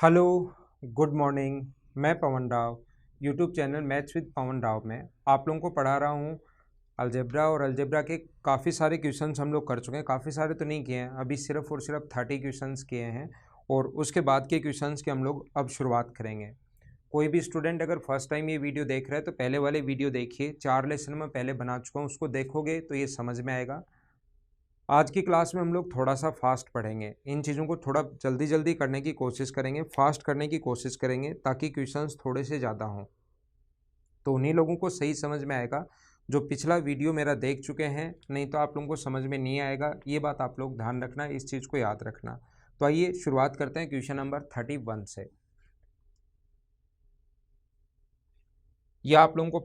Hello, good morning. मैं Pawan Rao YouTube channel maths with Pawan Rao में आप लोगों को पढ़ा रहा हूँ। अलजेब्रा और अलजेब्रा के काफ़ी सारे क्वेश्चंस हम लोग कर चुके हैं। काफ़ी सारे तो नहीं किए हैं, अभी सिर्फ और सिर्फ 30 क्वेश्चंस किए हैं और उसके बाद के क्वेश्चंस की हम लोग अब शुरुआत करेंगे। कोई भी स्टूडेंट अगर फर्स्ट टाइम ये वीडियो देख रहा है तो पहले वाले वीडियो देखिए, 4 लेसन में पहले बना चुका हूँ, उसको देखोगे तो ये समझ में आएगा। आज की क्लास में हम लोग थोड़ा सा फास्ट पढ़ेंगे, इन चीज़ों को थोड़ा जल्दी जल्दी करने की कोशिश करेंगे, फास्ट करने की कोशिश करेंगे ताकि क्वेश्चंस थोड़े से ज़्यादा हों, तो उन्हीं लोगों को सही समझ में आएगा जो पिछला वीडियो मेरा देख चुके हैं। नहीं तो आप लोगों को समझ में नहीं आएगा, ये बात आप लोग ध्यान रखना, इस चीज़ को याद रखना। तो आइए शुरुआत करते हैं क्वेश्चन नंबर 31 से। यह आप लोगों को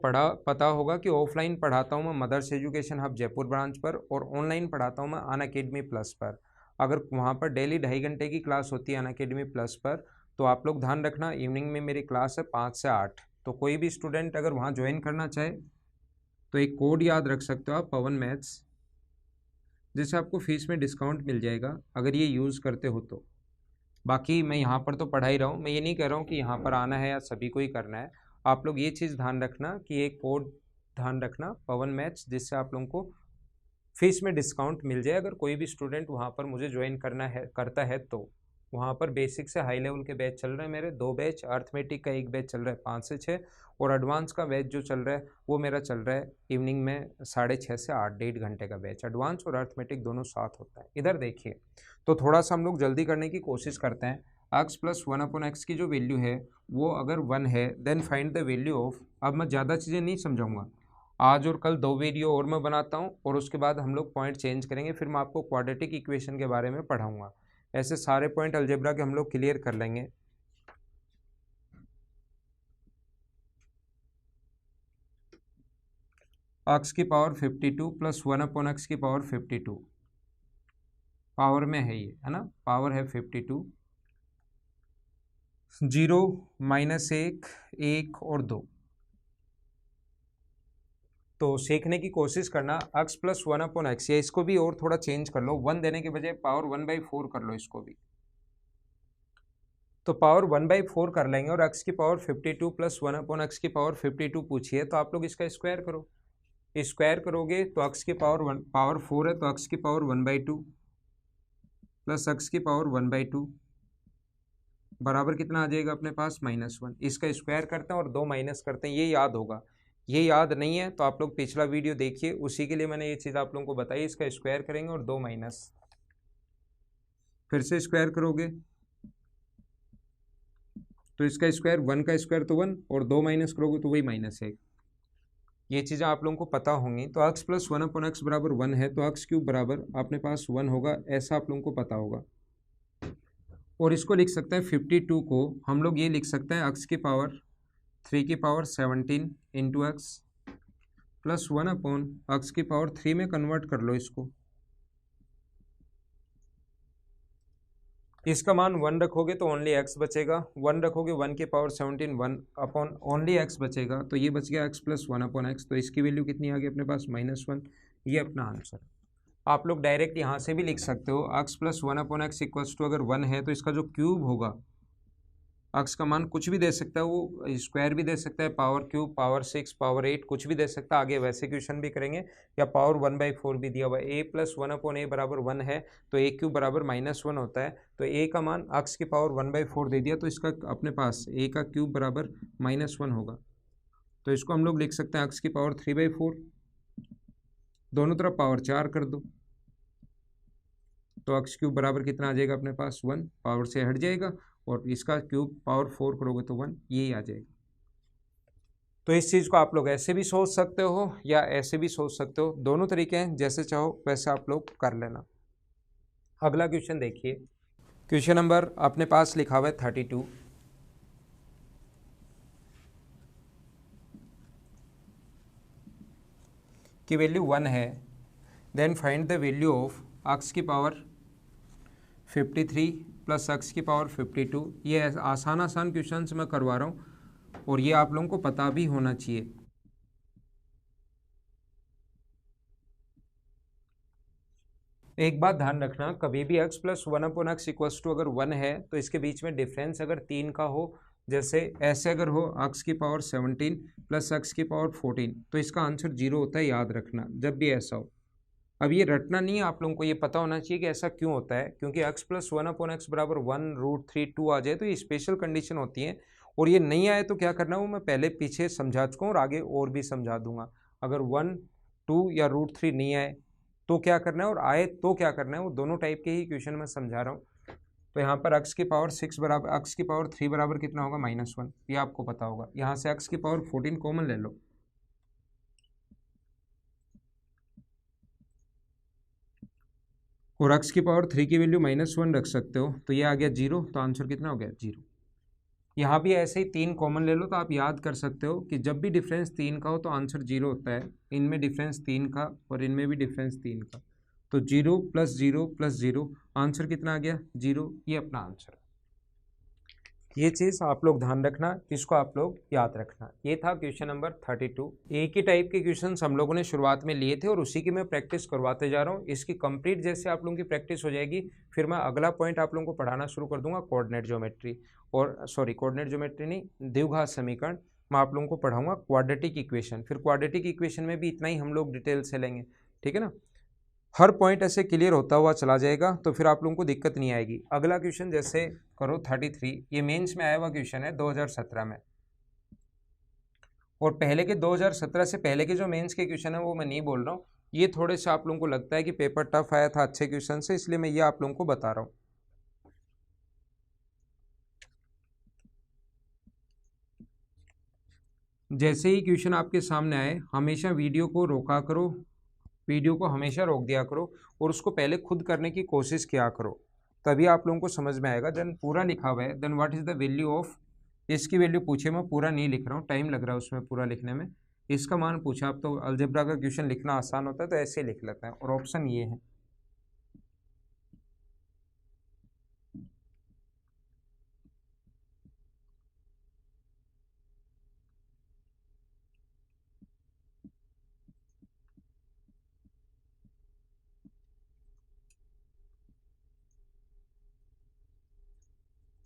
पता होगा कि ऑफलाइन पढ़ाता हूँ मैं Mother's Education Hub Jaipur branch पर और ऑनलाइन पढ़ाता हूँ मैं अनअकैडमी प्लस पर। अगर वहाँ पर डेली 2.5 घंटे की क्लास होती है अनअकैडमी प्लस पर, तो आप लोग ध्यान रखना इवनिंग में मेरी क्लास है 5 से 8। तो कोई भी स्टूडेंट अगर वहाँ ज्वाइन करना चाहे तो एक कोड याद रख सकते हो आप, पवन मैथ्स, जिससे आपको फीस में डिस्काउंट मिल जाएगा अगर ये यूज़ करते हो तो। बाकी मैं यहाँ पर तो पढ़ा ही रहा हूँ, मैं ये नहीं कह रहा हूँ कि यहाँ पर आना है या सभी को ही करना है। आप लोग ये चीज़ ध्यान रखना कि एक कोड ध्यान रखना, पवन मैथ्स, जिससे आप लोगों को फीस में डिस्काउंट मिल जाए अगर कोई भी स्टूडेंट वहाँ पर मुझे ज्वाइन करता है तो। वहाँ पर बेसिक से हाई लेवल के बैच चल रहे हैं मेरे 2 बैच, अर्थमेटिक का एक बैच चल रहा है 5 से 6 और एडवांस का बैच जो चल रहा है वो मेरा चल रहा है इवनिंग में 6:30 से 8, 1.5 घंटे का बैच। एडवांस और अर्थमेटिक दोनों साथ होता है। इधर देखिए, तो थोड़ा सा हम लोग जल्दी करने की कोशिश करते हैं। x प्लस 1/x की जो वैल्यू है वो अगर 1 है then find the value of. अब मैं ज़्यादा चीज़ें नहीं समझाऊंगा, आज और कल 2 वीडियो और मैं बनाता हूँ और उसके बाद हम लोग पॉइंट चेंज करेंगे, फिर मैं आपको क्वाड्रेटिक इक्वेशन के बारे में पढ़ाऊंगा। ऐसे सारे पॉइंट अलजेब्रा के हम लोग क्लियर कर लेंगे। x की पावर 52 प्लस 1/x की पावर 52 पावर में है, ये है ना, पावर है 52। 0 -1 1 और 2। तो सीखने की कोशिश करना, x प्लस 1/x, या इसको भी और थोड़ा चेंज कर लो, 1 देने के बजाय पावर 1/4 कर लो इसको भी। तो पावर 1/4 कर लेंगे और x की पावर 52 प्लस 1/x की पावर 52 पूछिए तो आप लोग इसका स्क्वायर करो। स्क्वायर करोगे तो x की पावर 4 है तो x की पावर 1/2 प्लस x की पावर 1/2 बराबर कितना आ जाएगा अपने पास -1। इसका स्क्वायर करते हैं और 2 माइनस करते हैं, ये याद होगा। ये याद नहीं है तो आप लोग पिछला वीडियो देखिए, उसी के लिए मैंने ये चीज़ आप लोगों को बताई। इसका स्क्वायर करेंगे और 2 माइनस, फिर से स्क्वायर करोगे तो इसका स्क्वायर, 1 का स्क्वायर तो 1 और 2 माइनस करोगे तो वही -1। ये चीज़ें आप लोगों को पता होंगी। तो x प्लस 1/x बराबर 1 है तो x क्यूब बराबर अपने पास 1 होगा, ऐसा आप लोगों को पता होगा। और इसको लिख सकते हैं 52 को हम लोग ये लिख सकते हैं x की पावर 3 की power 17 into x plus 1/x की पावर 3 में कन्वर्ट कर लो इसको। इसका मान 1 रखोगे तो ओनली x बचेगा, 1 रखोगे 1 की पावर 17, 1 ओनली x बचेगा, तो ये बच गया x प्लस 1/x। तो इसकी वैल्यू कितनी आ गई अपने पास -1। ये अपना आंसर। आप लोग डायरेक्ट यहाँ से भी लिख सकते हो, x plus 1/x equals to, अगर 1 है तो इसका जो क्यूब होगा, x का मान कुछ भी दे सकता है, वो स्क्वायर भी दे सकता है, पावर क्यूब, पावर 6, पावर 8, कुछ भी दे सकता है। आगे वैसे क्वेश्चन भी करेंगे। या पावर 1/4 भी दिया हुआ है। a प्लस 1/a बराबर 1 है तो a क्यूब बराबर -1 होता है, तो a का मान x की पावर 1/4 दे दिया तो इसका अपने पास a का क्यूब बराबर -1 होगा। तो इसको हम लोग लिख सकते हैं x की पावर 3/4, दोनों तरफ पावर 4 कर दो तो x क्यूब बराबर कितना आ जाएगा अपने पास 1, पावर से हट जाएगा और इसका क्यूब पावर 4 करोगे तो 1, यही आ जाएगा। तो इस चीज़ को आप लोग ऐसे भी सोच सकते हो या ऐसे भी सोच सकते हो, दोनों तरीके हैं, जैसे चाहो वैसे आप लोग कर लेना। अगला क्वेश्चन देखिए, क्वेश्चन नंबर अपने पास लिखा हुआ है 32। की वैल्यू 1 है, then find the value of x की पावर 53 प्लस x की पावर 52। ये आसान क्वेश्चन मैं करवा रहा हूँ और ये आप लोगों को पता भी होना चाहिए। एक बात ध्यान रखना, कभी भी x plus 1/x equals to अगर 1 है तो इसके बीच में डिफरेंस अगर 3 का हो, जैसे ऐसे अगर हो x की पावर 17 प्लस x की पावर 14, तो इसका आंसर 0 होता है, याद रखना जब भी ऐसा हो। अब ये रटना नहीं है, आप लोगों को ये पता होना चाहिए कि ऐसा क्यों होता है, क्योंकि x प्लस 1/x बराबर 1√3 आ जाए तो ये स्पेशल कंडीशन होती है, और ये नहीं आए तो क्या करना है वो मैं पहले पीछे समझा चुका हूँ और आगे और भी समझा दूंगा। अगर 1, 2 या √3 नहीं आए तो क्या करना है, और आए तो क्या करना है, वो दोनों टाइप के ही क्वेश्चन मैं समझा रहा हूँ। तो यहाँ पर x की पावर 6 बराबर x की पावर 3 बराबर कितना होगा, -1, ये आपको पता होगा। यहाँ से x की पावर 14 कॉमन ले लो, और x की पावर 3 की वैल्यू -1 रख सकते हो, तो ये आ गया 0, तो आंसर कितना हो गया 0। यहाँ भी ऐसे ही 3 कॉमन ले लो, तो आप याद कर सकते हो कि जब भी डिफरेंस 3 का हो तो आंसर 0 होता है। इनमें डिफरेंस 3 का और इनमें भी डिफरेंस 3 का, तो 0 + 0 + 0 आंसर कितना आ गया 0, ये अपना आंसर है। ये चीज़ आप लोग ध्यान रखना, इसको आप लोग याद रखना। ये था क्वेश्चन नंबर 32। एक ही टाइप के क्वेश्चन हम लोगों ने शुरुआत में लिए थे और उसी की मैं प्रैक्टिस करवाते जा रहा हूँ। इसकी कंप्लीट जैसे आप लोगों की प्रैक्टिस हो जाएगी, फिर मैं अगला पॉइंट आप लोगों को पढ़ाना शुरू कर दूंगा, कोऑर्डिनेट ज्योमेट्री, और सॉरी कोऑर्डिनेट ज्योमेट्री नहीं, द्विघात समीकरण। मैं आप लोगों को पढ़ाऊंगा क्वाड्रेटिक इक्वेशन, फिर क्वाड्रेटिक इक्वेशन में भी इतना ही हम लोग डिटेल से लेंगे, ठीक है ना। हर पॉइंट ऐसे क्लियर होता हुआ चला जाएगा तो फिर आप लोगों को दिक्कत नहीं आएगी। अगला क्वेश्चन जैसे करो 33, ये मेंस में आया हुआ क्वेश्चन है 2017 में, और पहले के 2017 से पहले के जो मेंस के क्वेश्चन है वो मैं नहीं बोल रहा हूँ, ये थोड़े से आप लोगों को लगता है कि पेपर टफ आया था अच्छे क्वेश्चन से, इसलिए मैं ये आप लोगों को बता रहा हूँ। जैसे ही क्वेश्चन आपके सामने आए हमेशा वीडियो को रोका करो, वीडियो को हमेशा रोक दिया करो और उसको पहले खुद करने की कोशिश किया करो, तभी आप लोगों को समझ में आएगा। देन पूरा लिखा हुआ है, then what is the value of, इसकी वैल्यू पूछे, मैं पूरा नहीं लिख रहा हूँ, टाइम लग रहा है उसमें पूरा लिखने में। इसका मान पूछा, आप तो अलजेब्रा का क्वेश्चन लिखना आसान होता है तो ऐसे लिख लेते हैं, और ऑप्शन ये है।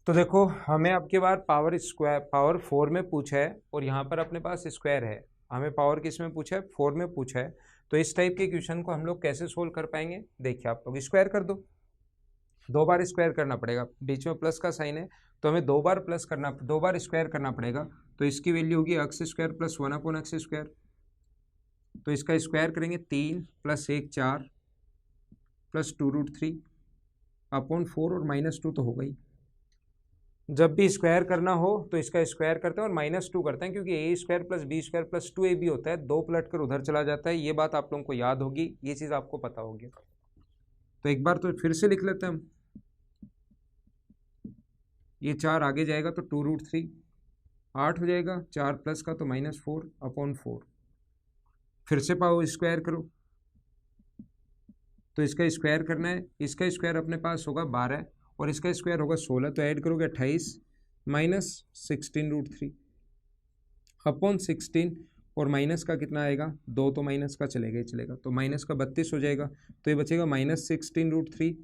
तो देखो हमें अब की बार पावर स्क्वायर, पावर 4 में पूछा है, और यहाँ पर अपने पास स्क्वायर है। हमें पावर किस में पूछा है, 4 में पूछा है। तो इस टाइप के क्वेश्चन को हम लोग कैसे सोल्व कर पाएंगे, देखिए आप लोग स्क्वायर कर दो, 2 बार स्क्वायर करना पड़ेगा, बीच में प्लस का साइन है तो हमें 2 बार प्लस करना, 2 बार स्क्वायर करना पड़ेगा। तो इसकी वैल्यू होगी x² + 1/x², तो इसका स्क्वायर करेंगे 3 + 1 4 + 2√3/4, और -2 तो हो गई। जब भी स्क्वायर करना हो तो इसका स्क्वायर करते हैं और -2 करते हैं, क्योंकि a² + b² + 2ab होता है, 2 पलट कर उधर चला जाता है। ये बात आप लोगों को याद होगी, ये चीज़ आपको पता होगी। तो एक बार तो फिर से लिख लेते हैं हम, ये 4 आगे जाएगा तो 2√3, 8 हो जाएगा, 4 प्लस का तो -4/4। फिर से पावर स्क्वायर करो, तो इसका स्क्वायर करना है, इसका स्क्वायर अपने पास होगा 12 और इसका स्क्वायर होगा 16, तो ऐड करोगे 28 -16√3/16, और माइनस का कितना आएगा 2, तो माइनस का चलेगा ही चलेगा, तो माइनस का 32 हो जाएगा, तो ये बचेगा -16√3,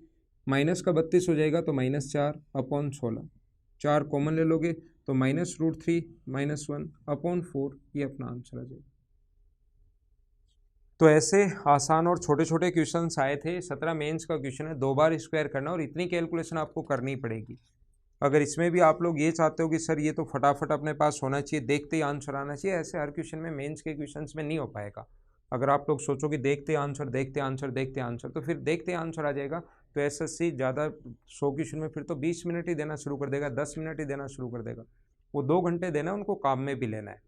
माइनस का 32 हो जाएगा तो -4/16, 4 कॉमन ले लोगे तो -√3 -1/4, ये अपना आंसर आ जाएगा। तो ऐसे आसान और छोटे छोटे क्वेश्चंस आए थे। 17 मेंस का क्वेश्चन है, 2 बार स्क्वायर करना और इतनी कैलकुलेशन आपको करनी पड़ेगी। अगर इसमें भी आप लोग ये चाहते हो कि सर ये तो फटाफट अपने पास होना चाहिए, देखते ही आंसर आना चाहिए, ऐसे हर क्वेश्चन में, मेंस के क्वेश्चंस में नहीं हो पाएगा। अगर आप लोग सोचो कि देखते आंसर देखते आंसर देखते आंसर, तो फिर देखते आंसर आ जाएगा तो एसएससी ज़्यादा 100 क्वेश्चन में फिर तो 20 मिनट ही देना शुरू कर देगा, 10 मिनट ही देना शुरू कर देगा। वो 2 घंटे देना, उनको काम में भी लेना है।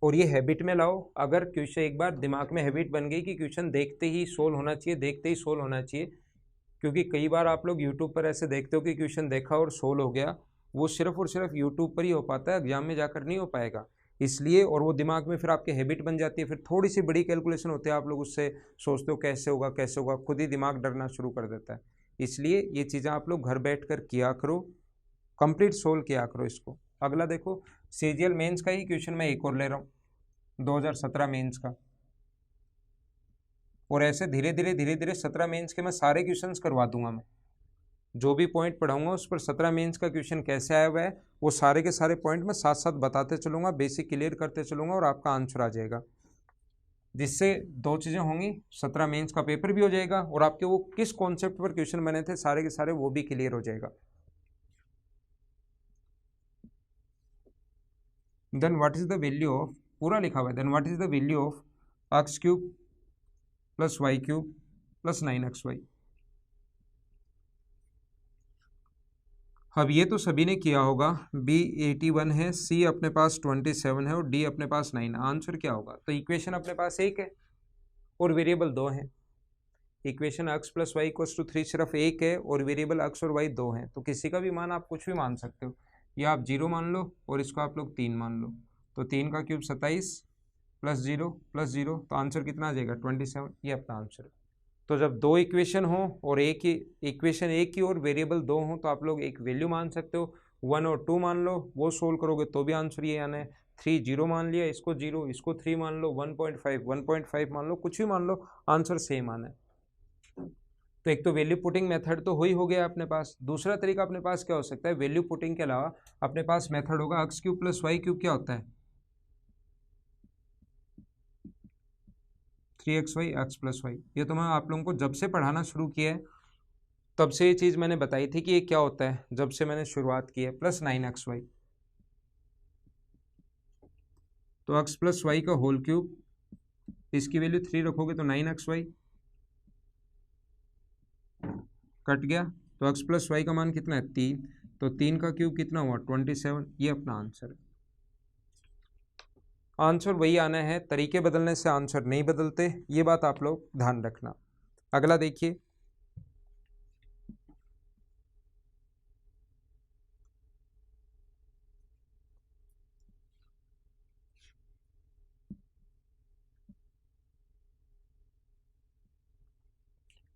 और ये हैबिट में लाओ। अगर क्वेश्चन एक बार दिमाग में हैबिट बन गई कि क्वेश्चन देखते ही सोल्व होना चाहिए, देखते ही सोल्व होना चाहिए, क्योंकि कई बार आप लोग यूट्यूब पर ऐसे देखते हो कि क्वेश्चन देखा और सोल्व हो गया, वो सिर्फ और सिर्फ यूट्यूब पर ही हो पाता है, एग्जाम में जाकर नहीं हो पाएगा। इसलिए, और वो दिमाग में फिर आपके हैबिट बन जाती है, फिर थोड़ी सी बड़ी कैलकुलेशन होती है, आप लोग उससे सोचते हो कैसे होगा कैसे होगा, खुद ही दिमाग डरना शुरू कर देता है। इसलिए ये चीज़ें आप लोग घर बैठ कर किया करो, कंप्लीट सोल्व किया करो इसको। अगला देखो सीजीएल मेंस का ही क्वेश्चन मैं एक और ले रहा हूँ, 2017 मेंस का, और ऐसे धीरे धीरे 17 मेंस के मैं सारे क्वेश्चंस करवा दूंगा। मैं जो भी पॉइंट पढ़ाऊंगा उस पर 17 मेंस का क्वेश्चन कैसे आया हुआ है वो सारे के सारे पॉइंट मैं साथ साथ बताते चलूंगा, बेसिक क्लियर करते चलूंगा और आपका आंसर आ जाएगा, जिससे दो चीज़ें होंगी, 17 मेंस का पेपर भी हो जाएगा और आपके वो किस कॉन्सेप्ट पर क्वेश्चन बने थे सारे के सारे वो भी क्लियर हो जाएगा। Then what is the value of, पूरा लिखा हुआ है, then what is the value of x cube plus y cube plus 9xy। अब ये तो सभी ने किया होगा, बी 81 है, सी अपने पास 27 है और डी अपने पास 9 है। आंसर क्या होगा? तो इक्वेशन अपने पास एक है और वेरिएबल दो हैं। Equation x plus y equals to 3 सिर्फ एक है और वेरिएबल x और y दो हैं, तो किसी का भी मान आप कुछ भी मान सकते हो, या आप 0 मान लो और इसको आप लोग 3 मान लो, तो 3 का क्यूब 27 प्लस 0 तो आंसर कितना आ जाएगा? 27। ये अपना आंसर है। तो जब दो इक्वेशन हो और एक ही इक्वेशन एक ही और वेरिएबल दो हो तो आप लोग एक वैल्यू मान सकते हो, 1 और 2 मान लो, वो सोल्व करोगे तो भी आंसर ये आना है। 3 0 मान लिया, इसको 0, इसको 3 मान लो, 1.5 मान लो, कुछ भी मान लो, आंसर सेम आना है। तो एक तो वैल्यू पुटिंग मेथड तो हो गया अपने पास। दूसरा तरीका अपने पास क्या हो सकता है? वैल्यू पुटिंग के अलावा अपने पास मेथड होगा x cube plus y cube, क्या होता है? 3xy x plus Y. ये तो मैं आप लोगों को जब से पढ़ाना शुरू किया है तब से ये चीज़ मैंने बताई थी कि ये क्या होता है, जब से मैंने शुरुआत की है, प्लस 9xy। तो x प्लस वाई का होल क्यूब, इसकी वैल्यू 3 रखोगे तो 9xy कट गया, तो x प्लस वाई का मान कितना है? 3, तो 3 का क्यूब कितना हुआ? 27। ये अपना आंसर है। आंसर वही आना है, तरीके बदलने से आंसर नहीं बदलते, ये बात आप लोग ध्यान रखना। अगला देखिए,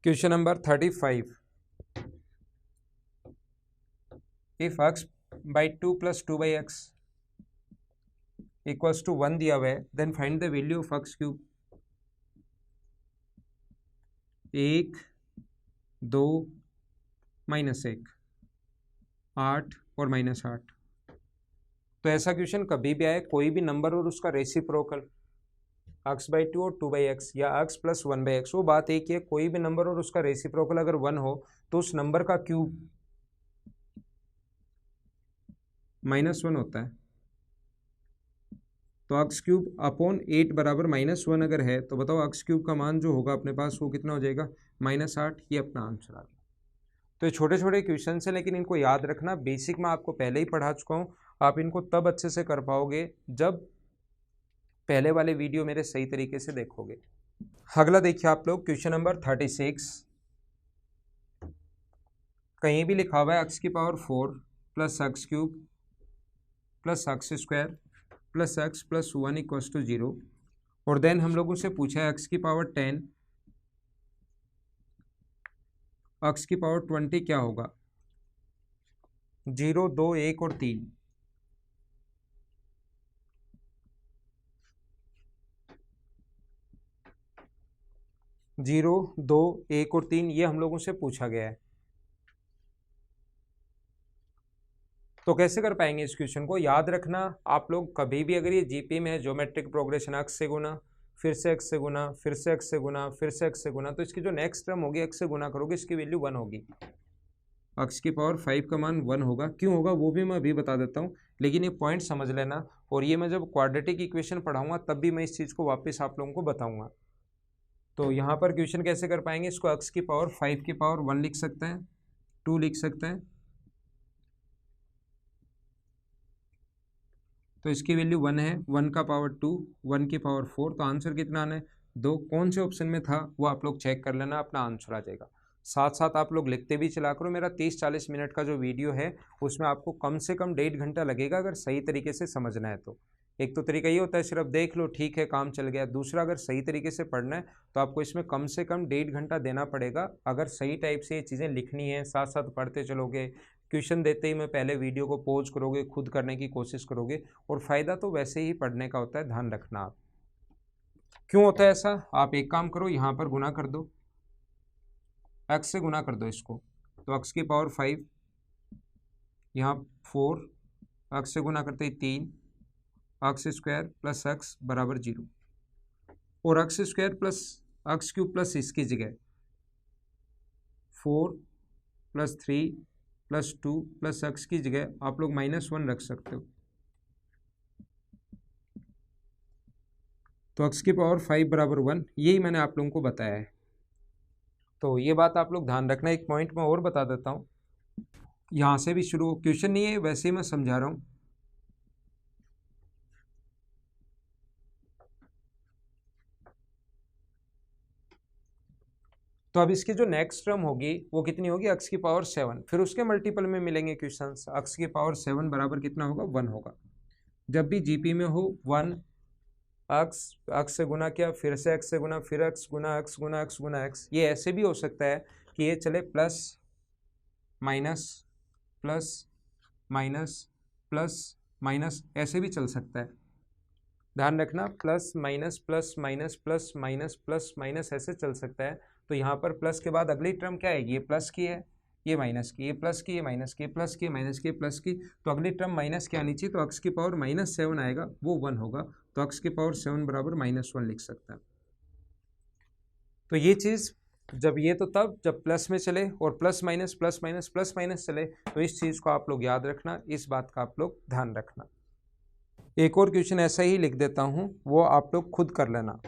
question number 35। If x by 2 plus 2 by x equals to 1 दिया हुआ है, then find the value of x cube. 1 2 -1 8 और -8। तो ऐसा क्वेश्चन कभी भी आए, कोई भी नंबर और उसका रेसिप्रोकल x बाई 2 और 2 बाई एक्स या x प्लस 1 बाई एक्स, वो बात एक ही है, कोई भी नंबर और उसका रेसिप्रोकल अगर 1 हो तो उस नंबर का क्यूब -1 होता है। तो एक्स क्यूब अपॉन 8 बराबर -1 अगर है तो बताओ एक्स क्यूब का मान जो होगा अपने पास वो कितना हो जाएगा? -8। ये अपना आंसर आ गया। तो ये छोटे छोटे क्वेश्चन हैं, लेकिन इनको याद रखना, बेसिक मैं आपको पहले ही पढ़ा चुका हूँ, आप इनको तब अच्छे से कर पाओगे जब पहले वाले वीडियो मेरे सही तरीके से देखोगे। अगला देखिए आप लोग, क्वेश्चन नंबर 36। कहीं भी लिखा हुआ है x की power 4 plus x cube plus x square plus x plus 1 equals to 0, और देन हम लोगों से पूछा है x की पावर 10 x की पावर 20 क्या होगा? 0 2 1 और 3। जीरो 2 1 और 3 ये हम लोगों से पूछा गया है। तो कैसे कर पाएंगे इस क्वेश्चन को? याद रखना आप लोग, कभी भी अगर ये जीपी में है ज्योमेट्रिक प्रोग्रेशन x से गुना, फिर से x से गुना, फिर से x से गुना, फिर से x से गुना, तो इसकी जो नेक्स्ट टर्म होगी x से गुना करोगे, इसकी वैल्यू 1 होगी। x की पावर 5 का मान 1 होगा। क्यों होगा वो भी मैं अभी बता देता हूँ, लेकिन ये पॉइंट समझ लेना, और ये मैं जब क्वाड्रेटिक इक्वेशन पढ़ाऊंगा तब भी मैं इस चीज़ को वापस आप लोगों को बताऊंगा। तो यहाँ पर क्वेश्चन कैसे कर पाएंगे इसको? x की पावर 5 की पावर 1 लिख सकते हैं, 2 लिख सकते हैं, तो इसकी वैल्यू 1 है, 1 का पावर 2, 1 की पावर 4, तो आंसर कितना आना है? 2। कौन से ऑप्शन में था वो आप लोग चेक कर लेना, अपना आंसर आ जाएगा। साथ साथ आप लोग लिखते भी चला करो। मेरा 30-40 मिनट का जो वीडियो है उसमें आपको कम से कम 1.5 घंटा लगेगा अगर सही तरीके से समझना है तो। एक तो तरीका ये होता है सिर्फ देख लो, ठीक है, काम चल गया। दूसरा, अगर सही तरीके से पढ़ना है तो आपको इसमें कम से कम 1.5 घंटा देना पड़ेगा। अगर सही टाइप से ये चीज़ें लिखनी है, साथ साथ पढ़ते चलोगे, क्वेश्चन देते ही मैं पहले वीडियो को पॉज करोगे, खुद करने की कोशिश करोगे, और फ़ायदा तो वैसे ही पढ़ने का होता है, ध्यान रखना आप। क्यों होता है ऐसा? आप एक काम करो, यहाँ पर गुना कर दो, एक्स से गुना कर दो इसको, तो एक्स की पावर 5, यहाँ 4, एक्स से गुना करते ही 3, एक्स स्क्वायर प्लस एक्स बराबर 0, और x square plus x cube plus इसकी जगह 4 प्लस 3 प्लस 2 प्लस एक्स की जगह आप लोग -1 रख सकते हो, तो एक्स की पावर 5 बराबर 1, यही मैंने आप लोगों को बताया है। तो ये बात आप लोग ध्यान रखना। एक पॉइंट मैं और बता देता हूँ, यहाँ से भी शुरू, क्वेश्चन नहीं है वैसे ही मैं समझा रहा हूँ। तो अब इसकी जो नेक्स्ट टर्म होगी वो कितनी होगी? एक्स की पावर 7, फिर उसके मल्टीपल में मिलेंगे क्वेश्चंस। एक्स की पावर 7 बराबर कितना होगा? 1 होगा। जब भी जीपी में हो 1, एक्स, एक्स से गुना किया, फिर से एक्स से गुना, फिर एक्स गुना एक्स गुना एक्स गुना एक्स। ये ऐसे भी हो सकता है कि ये चले plus minus plus minus plus minus, ऐसे भी चल सकता है। ध्यान रखना, plus minus plus minus plus minus plus minus ऐसे चल सकता है। तो यहाँ पर प्लस के बाद अगली टर्म क्या आएगी? ये प्लस की है, ये माइनस की, ये प्लस की, ये माइनस की, प्लस की, माइनस की, प्लस की, तो अगली टर्म माइनस की आनी चाहिए। तो एक्स की पावर -7 आएगा, वो 1 होगा, तो एक्स की पावर 7 बराबर -1 लिख सकता है। तो ये चीज़ जब ये तो तब जब प्लस में चले और plus minus plus minus plus minus चले, तो इस चीज़ को आप लोग याद रखना, इस बात का आप लोग ध्यान रखना। एक और क्वेश्चन ऐसा ही लिख देता हूँ, वो आप लोग खुद कर लेना।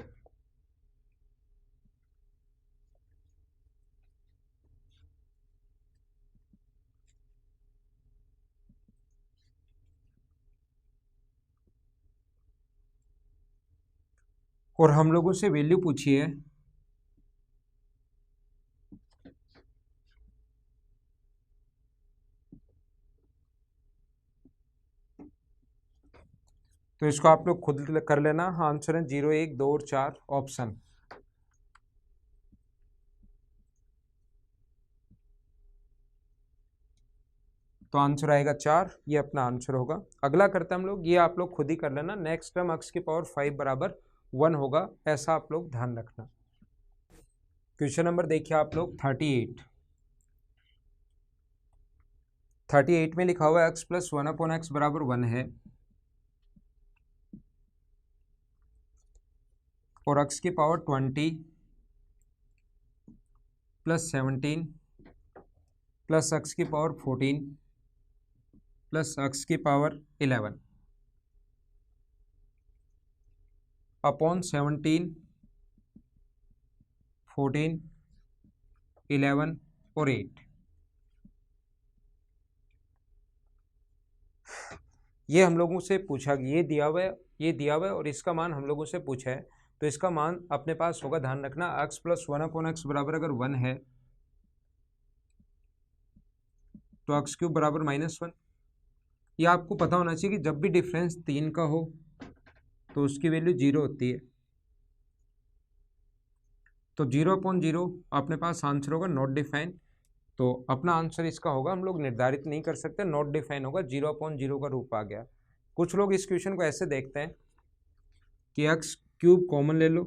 और हम लोगों से वैल्यू पूछी है तो इसको आप लोग खुद कर लेना। आंसर है 0, 1, 2 और 4 ऑप्शन। तो आंसर आएगा 4, ये अपना आंसर होगा। अगला करते हैं हम लोग, ये आप लोग खुद ही कर लेना। नेक्स्ट टर्म एक्स की पावर 5 बराबर 1 होगा, ऐसा आप लोग ध्यान रखना। क्वेश्चन नंबर देखिए आप लोग 38 में लिखा हुआ है एक्स प्लस 1/x बराबर 1 है, और एक्स की पावर 20 प्लस 17 प्लस एक्स की पावर 14 प्लस एक्स की पावर 11 अपॉन 17, 14, 11 और 8। ये हम लोगों से पूछा, ये दिया हुआ है, ये दिया हुआ है, और इसका मान हम लोगों से पूछा है, तो इसका मान अपने पास होगा। ध्यान रखना, एक्स प्लस 1/x बराबर अगर 1 है तो एक्स क्यूब बराबर -1। ये आपको पता होना चाहिए कि जब भी डिफरेंस 3 का हो तो उसकी वैल्यू 0 होती है। तो 0/0 अपने पास आंसर होगा नॉट डिफाइन। तो अपना आंसर इसका होगा, हम लोग निर्धारित नहीं कर सकते, नॉट डिफाइन होगा, 0/0 का रूप आ गया। कुछ लोग इस क्वेश्चन को ऐसे देखते हैं कि एक्स क्यूब कॉमन ले लो,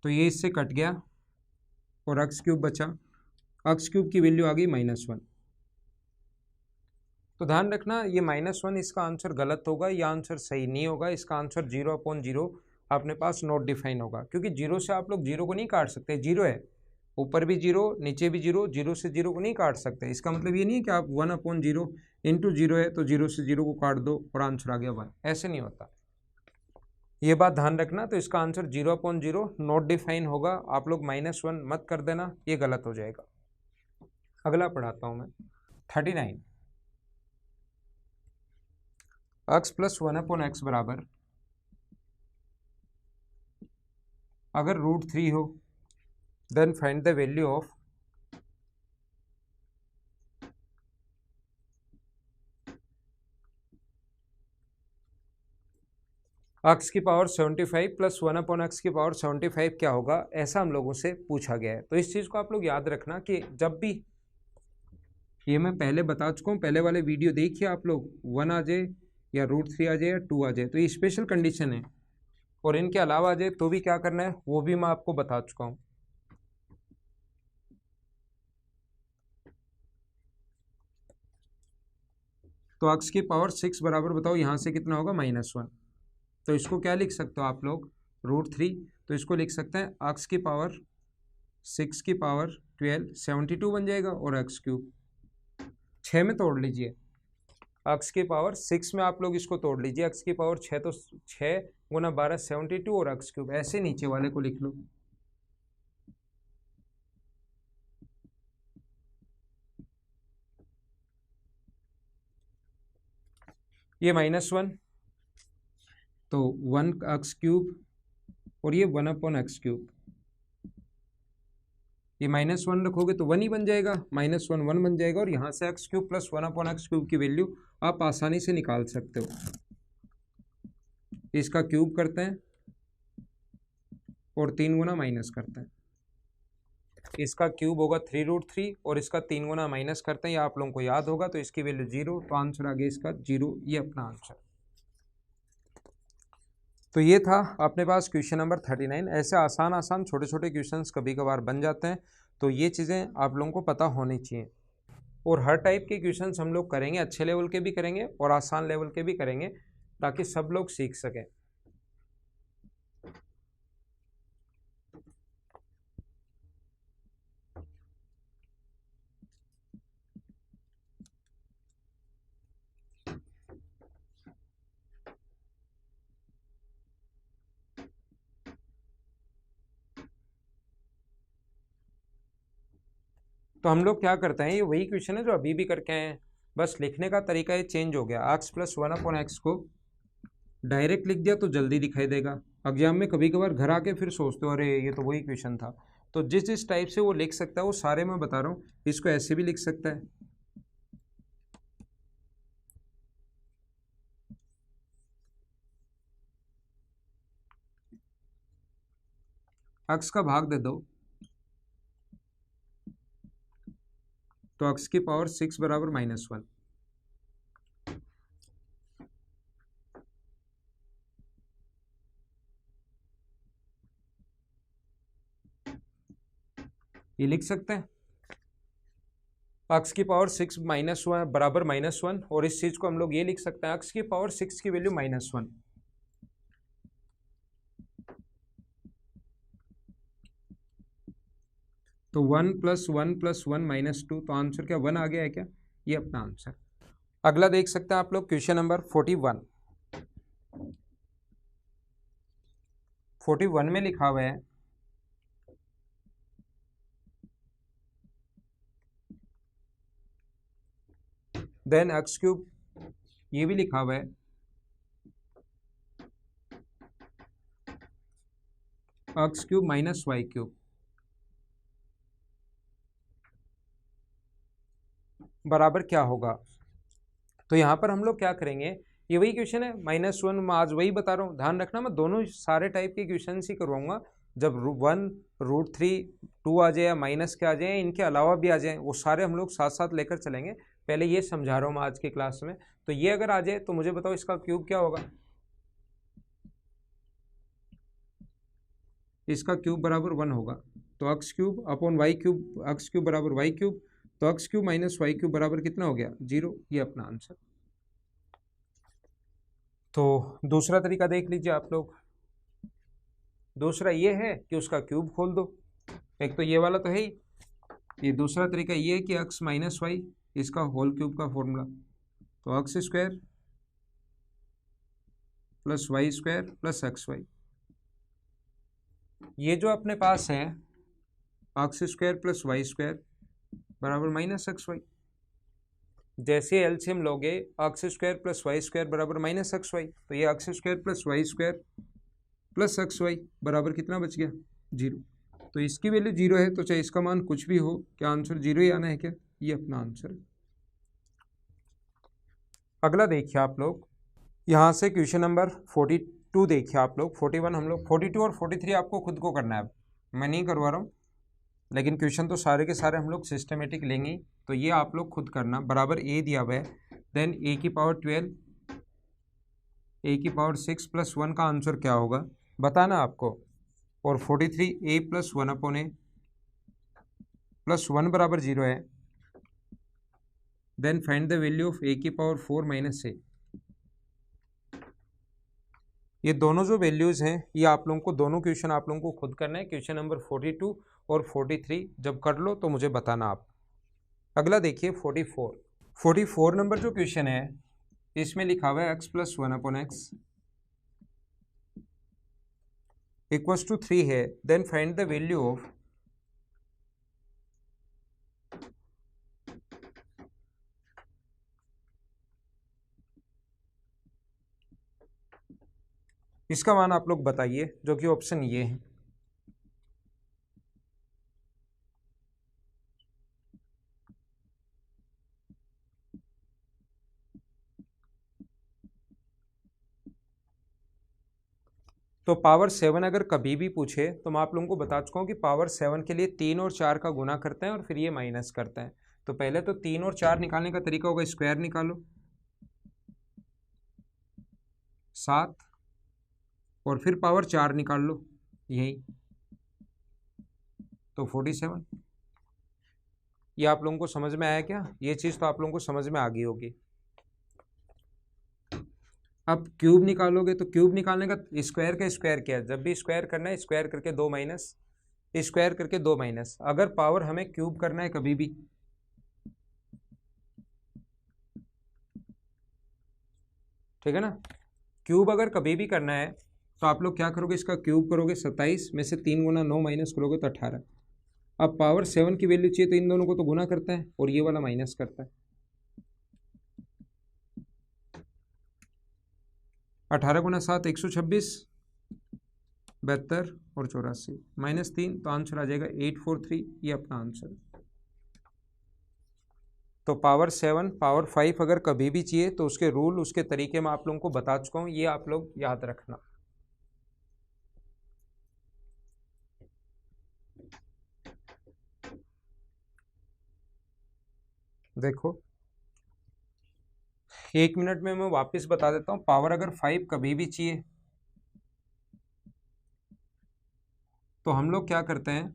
तो ये इससे कट गया और एक्स क्यूब बचा। एक्स क्यूब की वैल्यू आ गई -1। तो ध्यान रखना, ये -1 इसका आंसर गलत होगा, ये आंसर सही नहीं होगा। इसका आंसर 0/0 अपने पास नॉट डिफाइन होगा, क्योंकि 0 से आप लोग 0 को नहीं काट सकते। 0 है, ऊपर भी 0, नीचे भी 0, 0 से 0 को नहीं काट सकते। इसका मतलब ये नहीं है कि आप 1/0 इंटू 0 है तो 0 से 0 को काट दो और आंसर आ गया 1, ऐसे नहीं होता। ये बात ध्यान रखना। तो इसका आंसर 0/0 नॉट डिफाइन होगा। आप लोग -1 मत कर देना, ये गलत हो जाएगा। अगला पढ़ाता हूं मैं 39। एक्स प्लस 1/x बराबर अगर √3 हो, then find the value of x की पावर 75 प्लस 1/x की पावर 75 क्या होगा, ऐसा हम लोगों से पूछा गया है। तो इस चीज़ को आप लोग याद रखना कि जब भी, ये मैं पहले बता चुका हूँ, पहले वाले वीडियो देखिए आप लोग, 1 आ जाए या √3 आ जाए या 2 आ जाए तो ये स्पेशल कंडीशन है, और इनके अलावा आ जाए तो भी क्या करना है वो भी मैं आपको बता चुका हूँ। तो एक्स की पावर 6 बराबर बताओ यहाँ से कितना होगा, -1। तो इसको क्या लिख सकते हो आप लोग, √3। तो इसको लिख सकते हैं एक्स की पावर 6 की पावर 12, 72 बन जाएगा, और x³ 6 में तोड़ लीजिए। एक्स की पावर 6 में आप लोग इसको तोड़ लीजिए, एक्स की पावर 6 तो 6 गुना 12 72, और x³ ऐसे नीचे वाले को लिख लो। ये -1 तो 1x³ और ये 1/x³। ये -1 रखोगे तो 1 ही बन जाएगा, -1 1 बन जाएगा, और यहाँ से x³ प्लस 1/x³ की वैल्यू आप आसानी से निकाल सकते हो। इसका क्यूब करते हैं और 3 गुना माइनस करते हैं। इसका क्यूब होगा 3√3 और इसका 3 गुना माइनस करते हैं, ये आप लोगों को याद होगा। तो इसकी वैल्यू 0, तो आंसर आ गया इसका 0, ये अपना आंसर। तो ये था अपने पास क्वेश्चन नंबर 39। ऐसे आसान आसान छोटे छोटे क्वेश्चंस कभी कभार बन जाते हैं, तो ये चीज़ें आप लोगों को पता होनी चाहिए। और हर टाइप के क्वेश्चंस हम लोग करेंगे, अच्छे लेवल के भी करेंगे और आसान लेवल के भी करेंगे, ताकि सब लोग सीख सकें। तो हम लोग क्या करते हैं, ये वही क्वेश्चन है जो अभी भी करके आए हैं, बस लिखने का तरीका ये चेंज हो गया। x प्लस 1/x को डायरेक्ट लिख दिया तो जल्दी दिखाई देगा। एग्जाम में कभी कभार घर आके फिर सोचते हो अरे ये तो वही क्वेश्चन था। तो जिस जिस टाइप से वो लिख सकता है वो सारे मैं बता रहा हूँ। इसको ऐसे भी लिख सकता है, x का भाग दे दो तो x की पावर 6 बराबर -1। ये लिख सकते हैं x की पावर 6 -1 बराबर -1, और इस चीज को हम लोग ये लिख सकते हैं x की पावर 6 की वैल्यू -1। तो 1 + 1 + 1 -2, तो आंसर क्या 1 आ गया है क्या, ये अपना आंसर। अगला देख सकते हैं आप लोग क्वेश्चन नंबर 41। 41 में लिखा हुआ है देन x³, ये भी लिखा हुआ है x³ - y³ बराबर क्या होगा। तो यहाँ पर हम लोग क्या करेंगे, ये वही क्वेश्चन है -1, मैं आज वही बता रहा हूँ। ध्यान रखना मैं दोनों सारे टाइप के क्वेश्चन ही करवाऊंगा। जब 1 √3 2 आ जाए या माइनस के आ जाए, इनके अलावा भी आ जाए, वो सारे हम लोग साथ साथ लेकर चलेंगे। पहले ये समझा रहा हूँ मैं आज की क्लास में। तो ये अगर आ जाए तो मुझे बताओ इसका क्यूब क्या होगा। इसका क्यूब बराबर 1 होगा, तो x³ अपॉन y³ x³ बराबर y³, तो x³ - y³ बराबर कितना हो गया 0, ये अपना आंसर। तो दूसरा तरीका देख लीजिए आप लोग। दूसरा ये है कि उसका क्यूब खोल दो, एक तो ये वाला तो है ही। ये दूसरा तरीका ये है कि x - y इसका होल क्यूब का फॉर्मूला, तो x² + y² + xy। ये जो अपने पास है x² + y² बराबर -xy। जैसे एलसीएम लोगे x² + y² बराबर -xy, तो ये x² + y² + xy बराबर कितना बच गया 0। तो इसकी वैल्यू 0 है, तो चाहे इसका मान कुछ भी हो, क्या आंसर 0 ही आना है क्या, ये अपना आंसर है। अगला देखिए आप लोग, यहाँ से क्वेश्चन नंबर 42 देखिए आप लोग, 41 हम लोग, 42 और 43 आपको खुद को करना है। अब मैं नहीं करवा रहा हूँ, लेकिन क्वेश्चन तो सारे के सारे हम लोग सिस्टमेटिक लेंगे ही, तो ये आप लोग खुद करना। बराबर ए दिया हुआ है, देन ए की पावर 12, ए की पावर 6 प्लस 1 का आंसर क्या होगा बताना आपको। और 43 a plus 1 upon a plus 1 बराबर 0 है। Then find the value of a की पावर 4 माइनस ए। ये दोनों जो वैल्यूज़ हैं ये आप लोगों को, दोनों क्वेश्चन आप लोगों को खुद करना है। क्वेश्चन नंबर 42 और 43 जब कर लो तो मुझे बताना आप। अगला देखिए 44 नंबर जो क्वेश्चन है इसमें लिखा हुआ है x plus 1 upon x equals to 3 है। Then find the value of इसका मान आप लोग बताइए, जो कि ऑप्शन ये है। तो पावर 7 अगर कभी भी पूछे तो मैं आप लोगों को बता चुका हूँ कि पावर 7 के लिए 3 और 4 का गुना करते हैं और फिर ये माइनस करते हैं। तो पहले तो 3 और 4 निकालने का तरीका होगा, स्क्वायर निकालो 7 और फिर पावर 4 निकाल लो, यही तो 47। ये आप लोगों को समझ में आया क्या? ये चीज़ तो आप लोगों को समझ में आ गई होगी। अब क्यूब निकालोगे तो क्यूब निकालने का स्क्वायर का स्क्वायर क्या है, जब भी स्क्वायर करना है स्क्वायर करके 2 माइनस, स्क्वायर करके 2 माइनस। अगर पावर हमें क्यूब करना है कभी भी, ठीक है ना, क्यूब अगर कभी भी करना है तो आप लोग क्या करोगे, इसका क्यूब करोगे 27 में से 3 गुना 9 माइनस करोगे तो 18। अब पावर 7 की वैल्यू चाहिए तो इन दोनों को तो गुना करता है और ये वाला माइनस करता है। 18 गुना 7 126, 72 और 84 -3, तो आंसर आ जाएगा 843। ये अपना आंसर। तो पावर 7 पावर 5 अगर कभी भी चाहिए तो उसके रूल उसके तरीके में आप लोगों को बता चुका हूँ, ये आप लोग याद रखना। देखो 1 मिनट में मैं वापस बता देता हूँ। पावर अगर 5 कभी भी चाहिए तो हम लोग क्या करते हैं,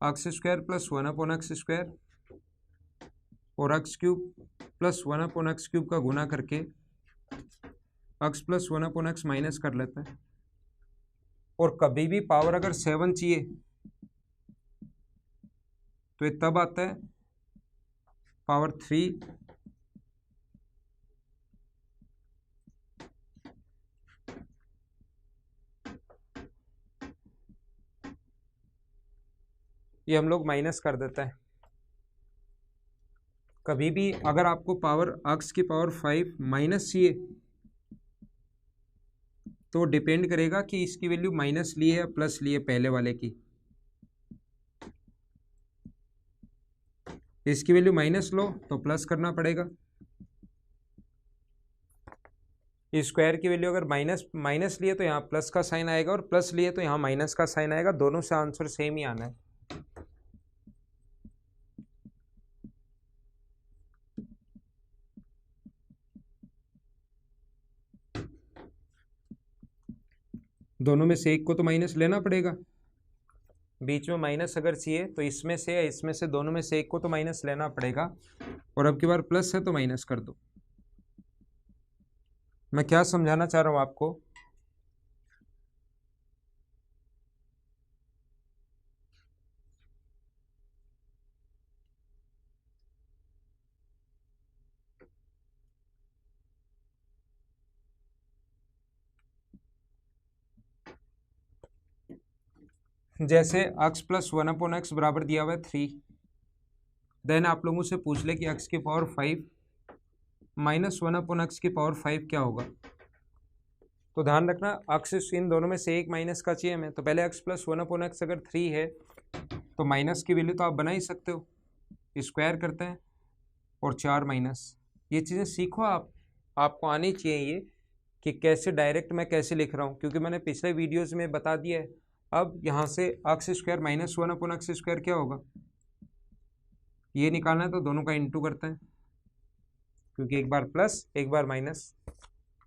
x square plus 1 upon x square और x cube plus 1 upon x cube का गुना करके x plus 1 upon x minus कर लेते हैं। और कभी भी पावर अगर 7 चाहिए तो ये तब आता है पावर 3 ये हम लोग माइनस कर देते हैं। कभी भी अगर आपको पावर एक्स की पावर 5 माइनस चाहिए तो डिपेंड करेगा कि इसकी वैल्यू माइनस ली है या प्लस ली है पहले वाले की। इसकी वैल्यू माइनस लो तो प्लस करना पड़ेगा। स्क्वायर की वैल्यू अगर माइनस लिए तो यहाँ प्लस का साइन आएगा और प्लस लिए तो यहाँ माइनस का साइन आएगा। दोनों से आंसर सेम ही आना है। दोनों में से एक को तो माइनस लेना पड़ेगा। बीच में माइनस अगर चाहिए तो इसमें से या इसमें से दोनों में से एक को तो माइनस लेना पड़ेगा। और अब की बार प्लस है तो माइनस कर दो। मैं क्या समझाना चाह रहा हूं आपको, जैसे एक्स प्लस 1 अपॉन एक्स बराबर दिया हुआ है 3, देन आप लोगों से पूछ ले कि एक्स की पावर 5 माइनस 1 अपॉन एक्स की पावर 5 क्या होगा। तो ध्यान रखना एक्स इन दोनों में से एक माइनस का चाहिए हमें। तो पहले एक्स प्लस 1 अपॉन एक्स अगर 3 है तो माइनस की वैल्यू तो आप बना ही सकते हो, स्क्वायर करते हैं और 4 माइनस। ये चीज़ें सीखो आप, आपको आनी चाहिए ये कि कैसे डायरेक्ट मैं कैसे लिख रहा हूँ, क्योंकि मैंने पिछले वीडियोज़ में बता दिया है। अब यहाँ से एक्स स्क्वायर माइनस 1/x² क्या होगा, ये निकालना है तो दोनों का इंटू करते हैं, क्योंकि एक बार प्लस एक बार माइनस,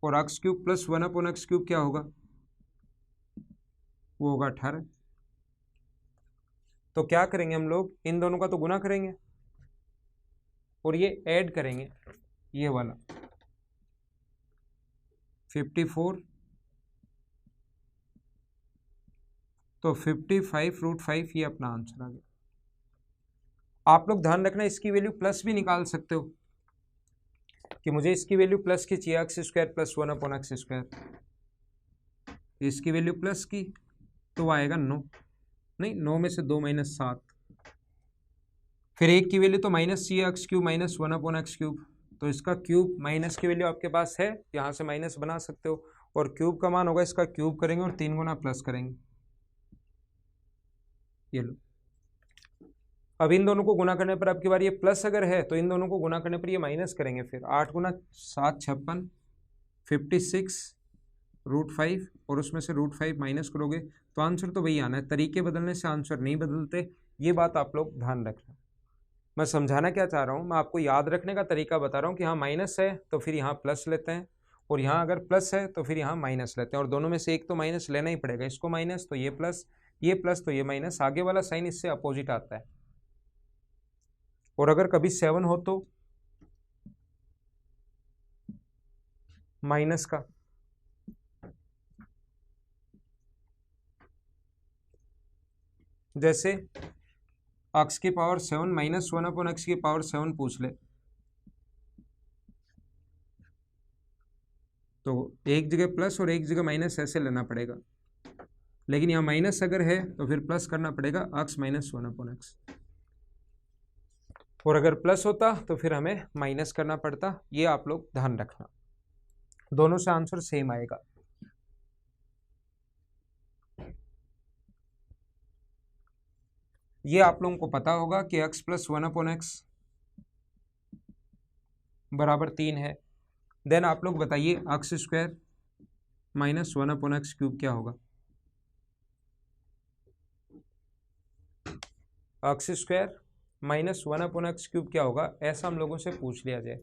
और x³ प्लस 1/x³ क्या होगा, वो होगा 18। तो क्या करेंगे हम लोग, इन दोनों का तो गुना करेंगे और ये ऐड करेंगे, ये वाला 54, तो 55√5 ये अपना आंसर आ गया। आप लोग ध्यान रखना, इसकी वैल्यू प्लस भी निकाल सकते हो कि मुझे इसकी वैल्यू प्लस की चाहिए, x² प्लस 1/x², इसकी वैल्यू प्लस की तो आएगा 9, नहीं 9 में से 2 माइनस 7, फिर एक की वैल्यू तो माइनस चाहिए, x³ माइनस 1/x³, तो इसका क्यूब माइनस की वैल्यू आपके पास है, यहाँ से माइनस बना सकते हो, और क्यूब का मान होगा, इसका क्यूब करेंगे और 3 गुना प्लस करेंगे, ये लो। अब इन दोनों को गुना करने पर आपकी बार ये प्लस अगर है तो इन दोनों को गुना करने पर ये माइनस करेंगे, फिर 8 गुना 7 56, 56√5, और उसमें से √5 माइनस करोगे तो आंसर तो वही आना है। तरीके बदलने से आंसर नहीं बदलते, ये बात आप लोग ध्यान रखना। मैं समझाना क्या चाह रहा हूँ, मैं आपको याद रखने का तरीका बता रहा हूँ कि हाँ माइनस है तो फिर यहाँ प्लस लेते हैं, और यहाँ अगर प्लस है तो फिर यहाँ माइनस लेते हैं, और दोनों में से एक तो माइनस लेना ही पड़ेगा, इसको माइनस तो ये प्लस तो ये माइनस, आगे वाला साइन इससे अपोजिट आता है। और अगर कभी 7 हो तो माइनस का, जैसे x की पावर 7 माइनस 1/x की पावर 7 पूछ ले, तो एक जगह प्लस और एक जगह माइनस ऐसे लेना पड़ेगा, लेकिन यहाँ माइनस अगर है तो फिर प्लस करना पड़ेगा x माइनस 1/x, और अगर प्लस होता तो फिर हमें माइनस करना पड़ता। ये आप लोग ध्यान रखना, दोनों से आंसर सेम आएगा। ये आप लोगों को पता होगा कि x प्लस 1/x बराबर 3 है। देन आप लोग बताइए x² माइनस 1/x³ क्या होगा, x² माइनस 1/x³ क्या होगा, ऐसा हम लोगों से पूछ लिया जाए।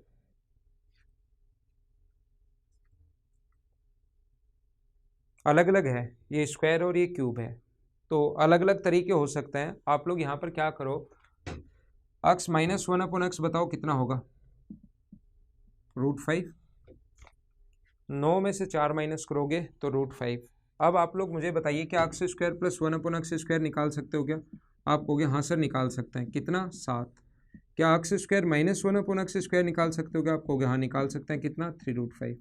अलग अलग है, ये स्क्वायर और ये क्यूब है, तो अलग अलग तरीके हो सकते हैं। आप लोग यहाँ पर क्या करो, x माइनस 1/x बताओ कितना होगा, √5, 9 में से 4 माइनस करोगे तो √5। अब आप लोग मुझे बताइए कि x² प्लस 1/x² निकाल सकते हो क्या, आप कहोगे हाँ सर निकाल सकते हैं, कितना 7। क्या x² माइनस 1/x² निकाल सकते हो क्या, आप कहोगे हाँ निकाल सकते हैं, कितना 3√5।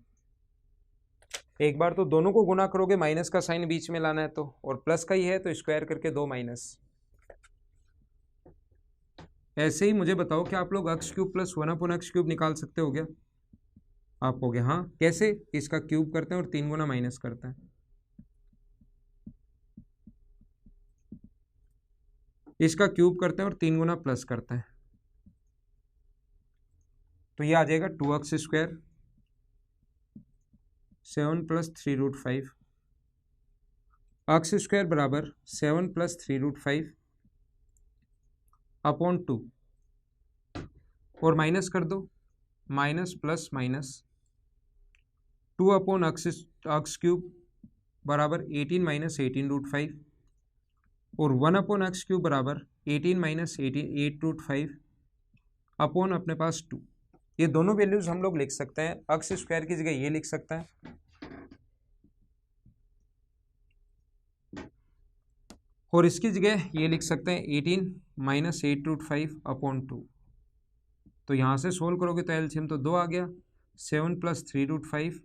एक बार तो दोनों को गुना करोगे, माइनस का साइन बीच में लाना है तो, और प्लस का ही है तो स्क्वायर करके 2 माइनस। ऐसे ही मुझे बताओ कि आप लोग x³ प्लस 1/x³ निकाल सकते हो क्या, आप कहोगे हाँ, कैसे, इसका क्यूब करते हैं और 3 गुना माइनस करते हैं, इसका क्यूब करते हैं और 3 गुना प्लस करते हैं, तो ये आ जाएगा 2x² 7 प्लस 3√5, x² बराबर 7 प्लस 3√5 अपॉन 2, और माइनस कर दो, minus plus minus 2 upon x³ बराबर 18 माइनस 18√5, और 1 अपॉन x³ बराबर 18 माइनस 8√5 अपॉन अपने पास 2। ये दोनों वैल्यूज हम लोग लिख सकते हैं, x² की जगह ये लिख सकते हैं, और इसकी जगह ये लिख सकते हैं 18 माइनस 8√5 अपॉन 2। तो यहाँ से सोल्व करोगे तो एलसीएम तो 2 आ गया, 7 प्लस 3√5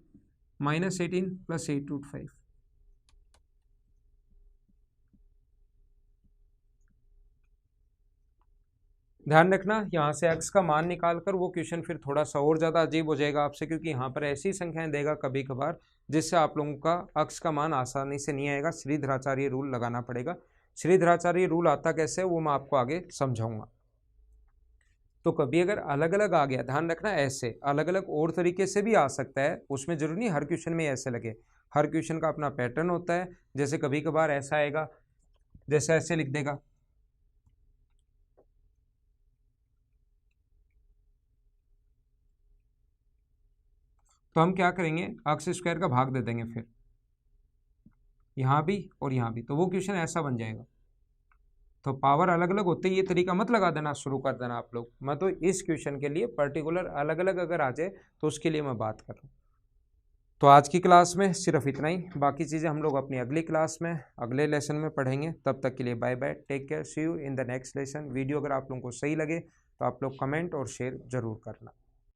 माइनस 18 प्लस 8√5। ध्यान रखना, यहाँ से x का मान निकालकर वो क्वेश्चन फिर थोड़ा सा और ज़्यादा अजीब हो जाएगा आपसे, क्योंकि यहाँ पर ऐसी संख्याएं देगा कभी कभार जिससे आप लोगों का x का मान आसानी से नहीं आएगा, श्रीधराचार्य रूल लगाना पड़ेगा। श्रीधराचार्य रूल आता कैसे है वो मैं आपको आगे समझाऊंगा। तो कभी अगर अलग अलग आ गया, ध्यान रखना ऐसे अलग अलग और तरीके से भी आ सकता है, उसमें जरूरी नहीं हर क्वेश्चन में ऐसे लगे, हर क्वेश्चन का अपना पैटर्न होता है। जैसे कभी कभार ऐसा आएगा, जैसे ऐसे लिख देगा, तो हम क्या करेंगे, अक्स स्क्वायर का भाग दे देंगे, फिर यहाँ भी और यहाँ भी, तो वो क्वेश्चन ऐसा बन जाएगा। तो पावर अलग अलग होते ही ये तरीका मत लगा देना, शुरू कर देना आप लोग। मैं तो इस क्वेश्चन के लिए पर्टिकुलर अलग अलग अगर आ जाए तो उसके लिए मैं बात कर रहा हूँ। तो आज की क्लास में सिर्फ इतना ही, बाकी चीज़ें हम लोग अपनी अगली क्लास में अगले लेसन में पढ़ेंगे। तब तक के लिए bye bye, take care, see you in the next lesson. Video अगर आप लोगों को सही लगे तो आप लोग कमेंट और शेयर जरूर करना।